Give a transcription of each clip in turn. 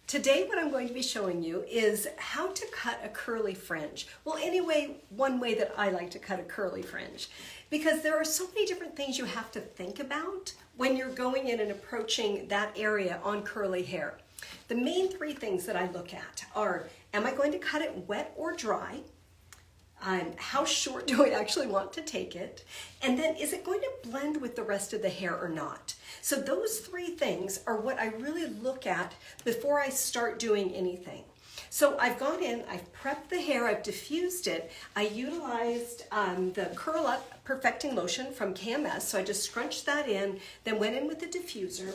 Today what I'm going to be showing you is how to cut a curly fringe. Well, anyway, one way that I like to cut a curly fringe, because there are so many different things you have to think about when you're going in and approaching that area on curly hair. The main three things that I look at are, am I going to cut it wet or dry? How short do I actually want to take it? And then is it going to blend with the rest of the hair or not? So those three things are what I really look at before I start doing anything. So I've gone in, I've prepped the hair, I've diffused it. I utilized the Curl Up Perfecting Lotion from KMS. So I just scrunched that in, then went in with the diffuser.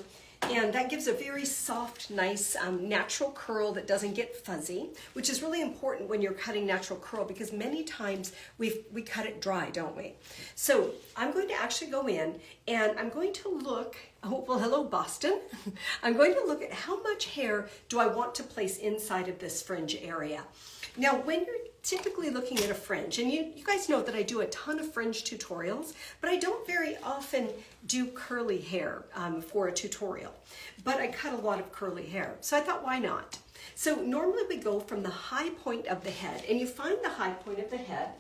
And that gives a very soft, nice, natural curl that doesn't get fuzzy, which is really important when you're cutting natural curl because many times we cut it dry, don't we? So I'm going to actually go in and I'm going to look, oh, well, hello, Boston. I'm going to look at how much hair do I want to place inside of this fringe area. Now, when you're typically looking at a fringe, and you guys know that I do a ton of fringe tutorials, but I don't very often do curly hair for a tutorial, but I cut a lot of curly hair. So I thought, why not? So normally we go from the high point of the head, and you find the high point of the head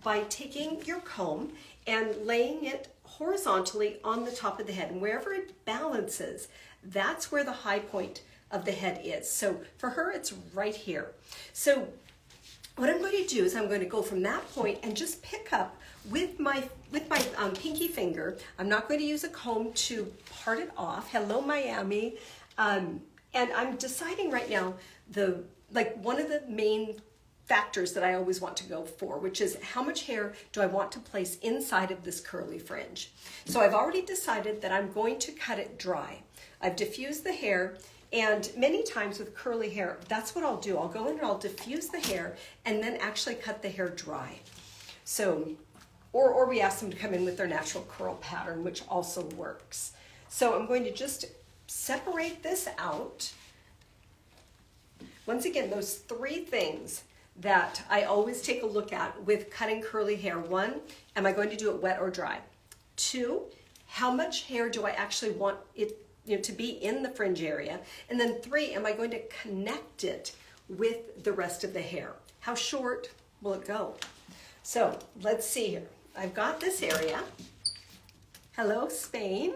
by taking your comb and laying it horizontally on the top of the head, and wherever it balances, that's where the high point of the head is. So for her, it's right here. So what I'm going to do is I'm going to go from that point and just pick up with my pinky finger. I'm not going to use a comb to part it off. Hello, Miami. And I'm deciding right now one of the main factors that I always want to go for, which is how much hair do I want to place inside of this curly fringe. So I've already decided that I'm going to cut it dry. I've diffused the hair. And many times with curly hair, that's what I'll do. I'll go in and I'll diffuse the hair and then actually cut the hair dry. So, or we ask them to come in with their natural curl pattern, which also works. So I'm going to just separate this out. Once again, those three things that I always take a look at with cutting curly hair. One, am I going to do it wet or dry? Two, how much hair do I actually want it to be in the fringe area? And then three, am I going to connect it with the rest of the hair? How short will it go? So let's see here. I've got this area. Hello, Spain.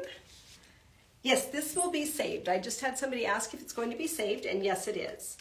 Yes, this will be saved. I just had somebody ask if it's going to be saved, and yes, it is.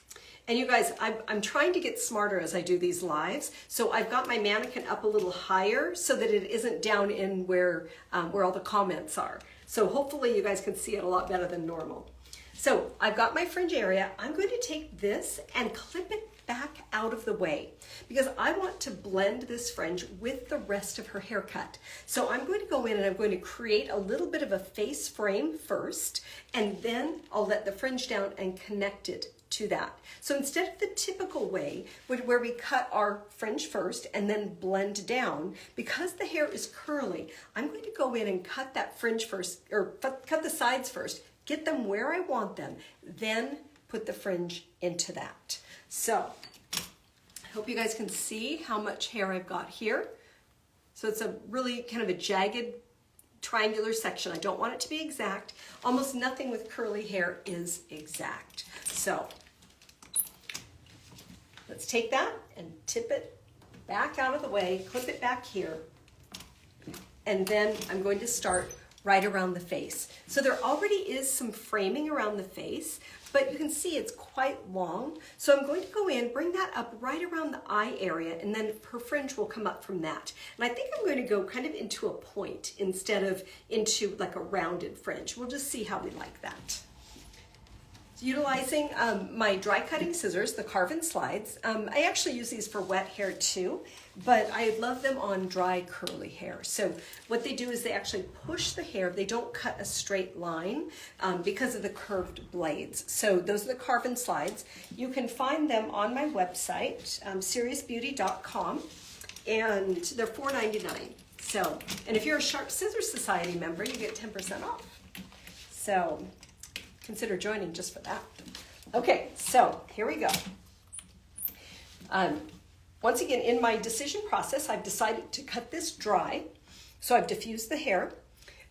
And you guys, I'm trying to get smarter as I do these lives. So I've got my mannequin up a little higher so that it isn't down in where all the comments are. So hopefully you guys can see it a lot better than normal. So I've got my fringe area. I'm going to take this and clip it back out of the way because I want to blend this fringe with the rest of her haircut. So I'm going to go in and I'm going to create a little bit of a face frame first, and then I'll let the fringe down and connect it to that. So instead of the typical way where we cut our fringe first and then blend down, because the hair is curly, I'm going to go in and cut that fringe first, or cut the sides first, get them where I want them, then put the fringe into that. So I hope you guys can see how much hair I've got here. So it's a really kind of a jagged triangular section. I don't want it to be exact. Almost nothing with curly hair is exact. So let's take that and tip it back out of the way, clip it back here, and then I'm going to start right around the face. So there already is some framing around the face, but you can see it's quite long. So I'm going to go in, bring that up right around the eye area, and then her fringe will come up from that. And I think I'm going to go kind of into a point instead of into like a rounded fringe. We'll just see how we like that. Utilizing my dry cutting scissors, the carve-in slides. I actually use these for wet hair too, but I love them on dry curly hair. So what they do is they actually push the hair. They don't cut a straight line because of the curved blades. So those are the carve-in slides. You can find them on my website, seriousbeauty.com, and they're $4.99. So, and if you're a Sharp Scissors Society member, you get 10% off. So consider joining just for that. Okay, so here we go. Once again, in my decision process, I've decided to cut this dry. So I've diffused the hair.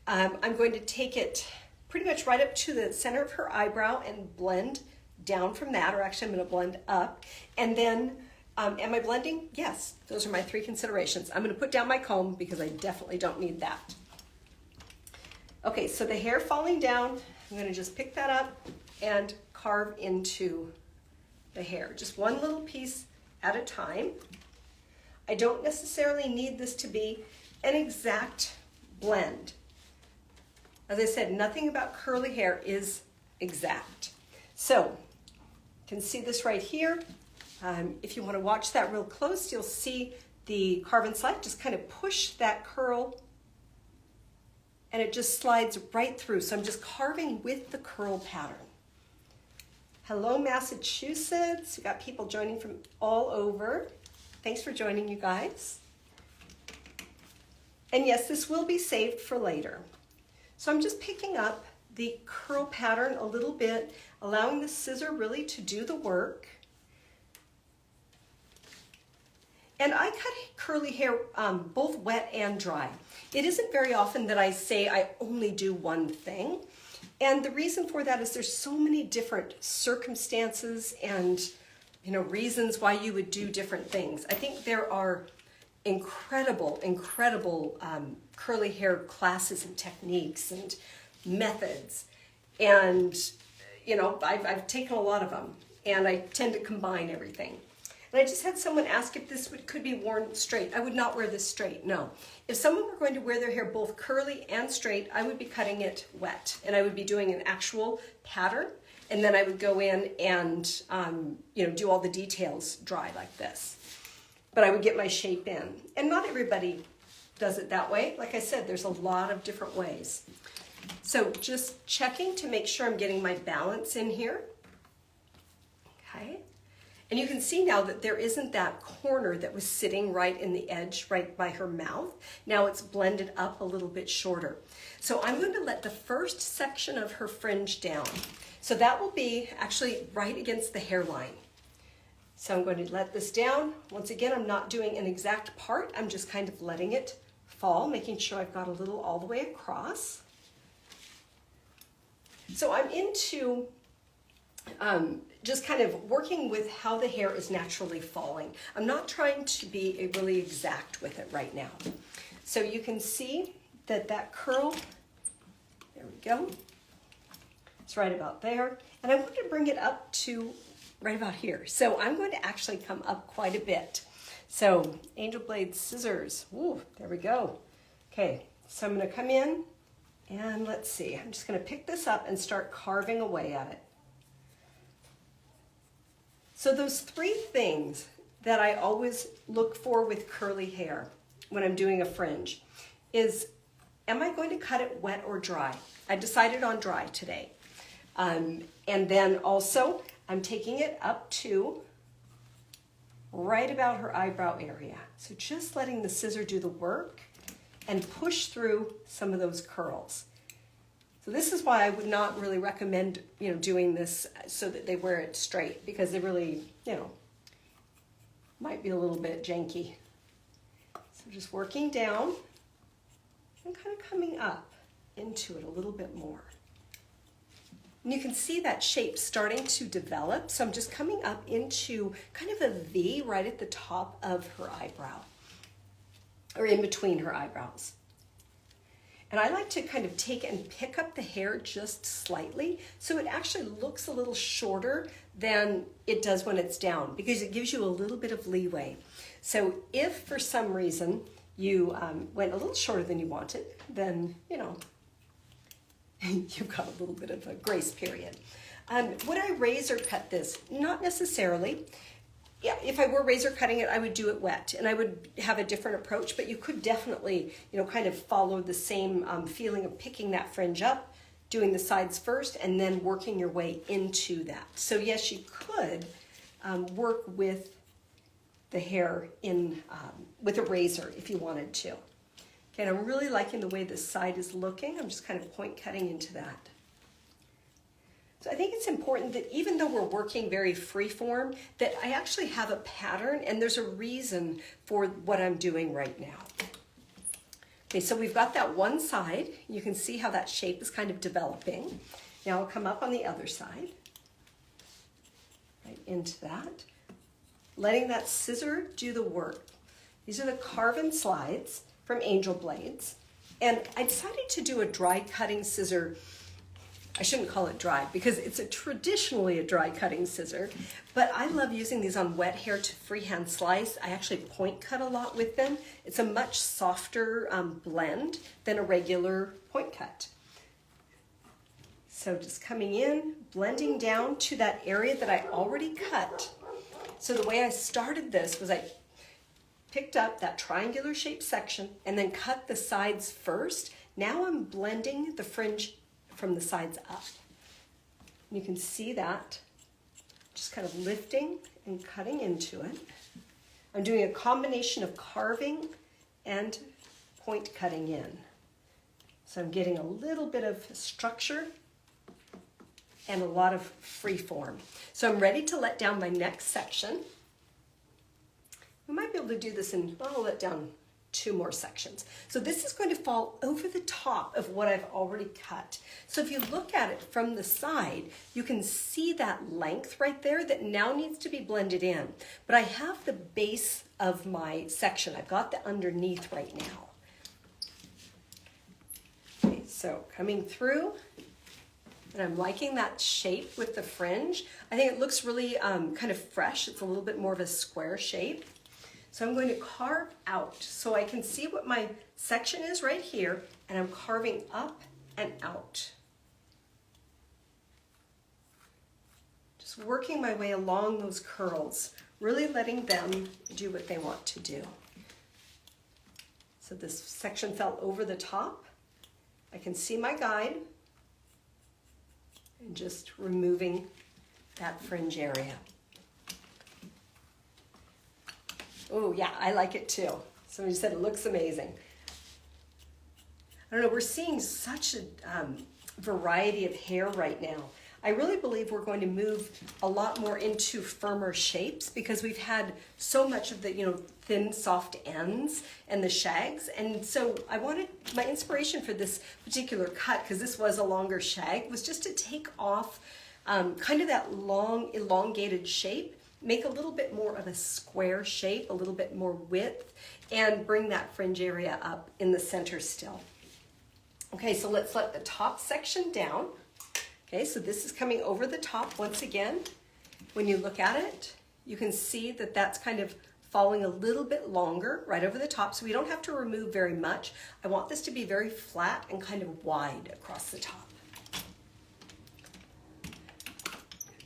I'm going to take it pretty much right up to the center of her eyebrow and blend down from that, or actually I'm going to blend up. And then, am I blending? Yes, those are my 3 considerations. I'm going to put down my comb because I definitely don't need that. Okay, so the hair falling down, I'm going to just pick that up and carve into the hair. Just one little piece at a time. I don't necessarily need this to be an exact blend. As I said, nothing about curly hair is exact. So, you can see this right here. If you want to watch that real close, you'll see the carve and slide. Just kind of push that curl and it just slides right through. So I'm just carving with the curl pattern. Hello, Massachusetts. We got people joining from all over. Thanks for joining, you guys. And yes, this will be saved for later. So I'm just picking up the curl pattern a little bit, allowing the scissor really to do the work. And I cut curly hair both wet and dry. It isn't very often that I say I only do one thing. And the reason for that is there's so many different circumstances and reasons why you would do different things. I think there are incredible curly hair classes and techniques and methods. And I've taken a lot of them and I tend to combine everything. And I just had someone ask if this could be worn straight. I would not wear this straight, no. If someone were going to wear their hair both curly and straight, I would be cutting it wet. And I would be doing an actual pattern. And then I would go in and, do all the details dry like this. But I would get my shape in. And not everybody does it that way. Like I said, there's a lot of different ways. So just checking to make sure I'm getting my balance in here. Okay. And you can see now that there isn't that corner that was sitting right in the edge, right by her mouth. Now it's blended up a little bit shorter. So I'm going to let the first section of her fringe down. So that will be actually right against the hairline. So I'm going to let this down. Once again, I'm not doing an exact part. I'm just kind of letting it fall, making sure I've got a little all the way across. So I'm into just kind of working with how the hair is naturally falling. I'm not trying to be really exact with it right now. So you can see that curl, there we go. It's right about there. And I want to bring it up to right about here. So I'm going to actually come up quite a bit. So angel blade scissors, ooh, there we go. Okay, so I'm going to come in and let's see, I'm just going to pick this up and start carving away at it. So those 3 things that I always look for with curly hair when I'm doing a fringe is, am I going to cut it wet or dry? I decided on dry today. And then also, I'm taking it up to right about her eyebrow area. So just letting the scissor do the work and push through some of those curls. So this is why I would not really recommend, doing this so that they wear it straight, because they really, might be a little bit janky. So just working down and kind of coming up into it a little bit more. And you can see that shape starting to develop. So I'm just coming up into kind of a V right at the top of her eyebrow, or in between her eyebrows. And I like to kind of take and pick up the hair just slightly so it actually looks a little shorter than it does when it's down, because it gives you a little bit of leeway. So if for some reason you went a little shorter than you wanted, then, you've got a little bit of a grace period. Would I razor cut this? Not necessarily. Yeah, if I were razor cutting it, I would do it wet and I would have a different approach, but you could definitely, kind of follow the same feeling of picking that fringe up, doing the sides first, and then working your way into that. So yes, you could work with the hair with a razor if you wanted to. Okay, and I'm really liking the way this side is looking. I'm just kind of point cutting into that. So I think it's important that even though we're working very freeform, that I actually have a pattern and there's a reason for what I'm doing right now. Okay, so we've got that one side. You can see how that shape is kind of developing. Now I'll come up on the other side. into that, letting that scissor do the work. These are the carven slides from Angel Blades. And I decided to do a dry cutting scissor. I shouldn't call it dry because it's traditionally a dry cutting scissor, but I love using these on wet hair to freehand slice. I actually point cut a lot with them. It's a much softer blend than a regular point cut. So just coming in, blending down to that area that I already cut. So the way I started this was I picked up that triangular shaped section and then cut the sides first. Now I'm blending the fringe from the sides up. You can see that, just kind of lifting and cutting into it. I'm doing a combination of carving and point cutting in. So I'm getting a little bit of structure and a lot of free form. So I'm ready to let down my next section. We might be able to do this in, I'll let down 2 more sections. So this is going to fall over the top of what I've already cut. So if you look at it from the side, you can see that length right there that now needs to be blended in. But I have the base of my section. I've got the underneath right now. Okay, so coming through, and I'm liking that shape with the fringe. I think it looks really kind of fresh. It's a little bit more of a square shape. So I'm going to carve out so I can see what my section is right here, and I'm carving up and out. Just working my way along those curls, really letting them do what they want to do. So this section fell over the top. I can see my guide and just removing that fringe area. Oh yeah, I like it too. Somebody said it looks amazing. I don't know, we're seeing such a variety of hair right now. I really believe we're going to move a lot more into firmer shapes because we've had so much of the, thin, soft ends and the shags. And so I wanted, my inspiration for this particular cut, because this was a longer shag, was just to take off kind of that long, elongated shape, make a little bit more of a square shape, a little bit more width, and bring that fringe area up in the center still. Okay, so let's let the top section down. Okay, so this is coming over the top once again. When you look at it, you can see that that's kind of falling a little bit longer right over the top, so we don't have to remove very much. I want this to be very flat and kind of wide across the top.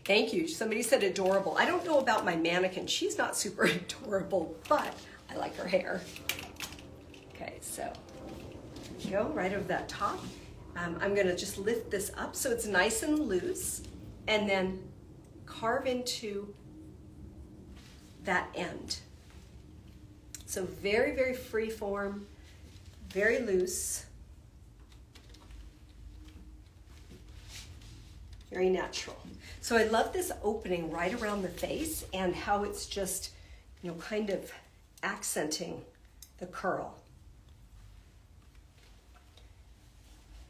Thank you. Somebody said adorable. I don't know about my mannequin. She's not super adorable, but I like her hair. Okay, so go right over that top. I'm going to just lift this up so it's nice and loose, and then carve into that end. So very, very free form, very loose, very natural. So I love this opening right around the face and how it's just, kind of accenting the curl.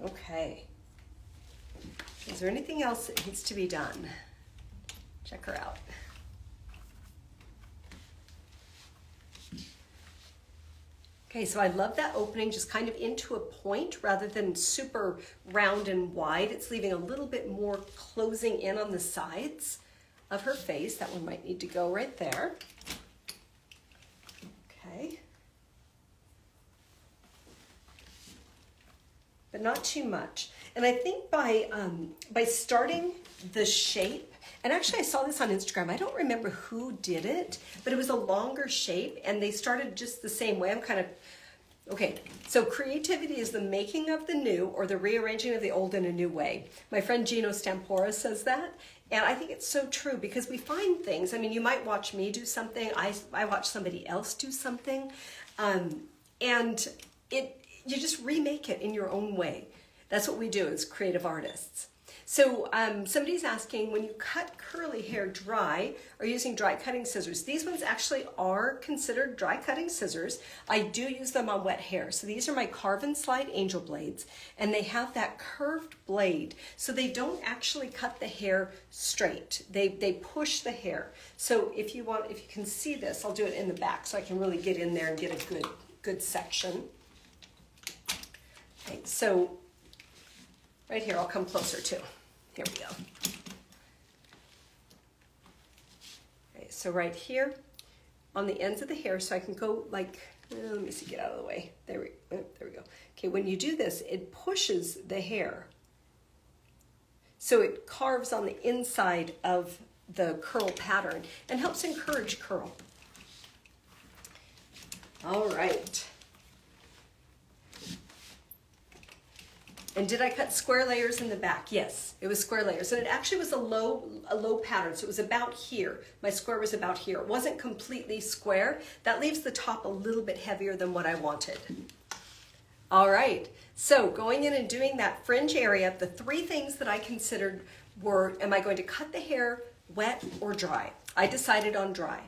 Okay. Is there anything else that needs to be done? Check her out. Okay, so I love that opening just kind of into a point rather than super round and wide. It's leaving a little bit more closing in on the sides of her face. That one might need to go right there. Okay. But not too much. And I think by starting the shape, and actually I saw this on Instagram, I don't remember who did it, but it was a longer shape and they started just the same way. I'm kind of, okay, so creativity is the making of the new or the rearranging of the old in a new way. My friend Gino Stampora says that, and I think it's so true because we find things, you might watch me do something, I watch somebody else do something, and you just remake it in your own way. That's what we do as creative artists. So somebody's asking, when you cut curly hair dry or using dry cutting scissors, these ones actually are considered dry cutting scissors. I do use them on wet hair. So these are my Carve and Slide Angel blades, and they have that curved blade. So they don't actually cut the hair straight. They push the hair. So if you can see this, I'll do it in the back so I can really get in there and get a good section. Okay, so right here, I'll come closer too. Here we go. Okay, so right here on the ends of the hair, so I can go like, let me see, get out of the way. There we go. Okay, when you do this, it pushes the hair. So it carves on the inside of the curl pattern and helps encourage curl. All right. And did I cut square layers in the back? Yes, it was square layers. And it actually was a low pattern, so it was about here. My square was about here. It wasn't completely square. That leaves the top a little bit heavier than what I wanted. All right, so going in and doing that fringe area, the three things that I considered were, am I going to cut the hair wet or dry? I decided on dry.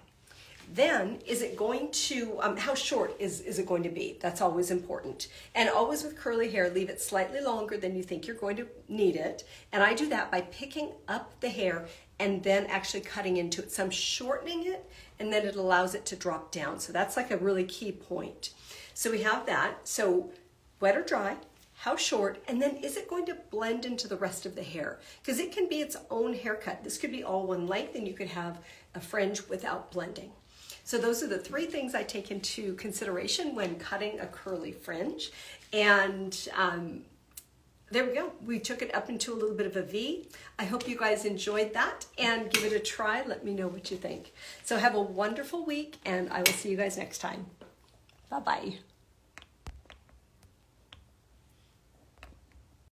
Then, is it going to, how short is it going to be? That's always important. And always with curly hair, leave it slightly longer than you think you're going to need it. And I do that by picking up the hair and then actually cutting into it. So I'm shortening it, and then it allows it to drop down. So that's like a really key point. So we have that. So wet or dry, how short, and then is it going to blend into the rest of the hair? Because it can be its own haircut. This could be all one length, and you could have a fringe without blending. So those are the three things I take into consideration when cutting a curly fringe. And there we go. We took it up into a little bit of a V. I hope you guys enjoyed that, and give it a try. Let me know what you think. So have a wonderful week, and I will see you guys next time. Bye-bye.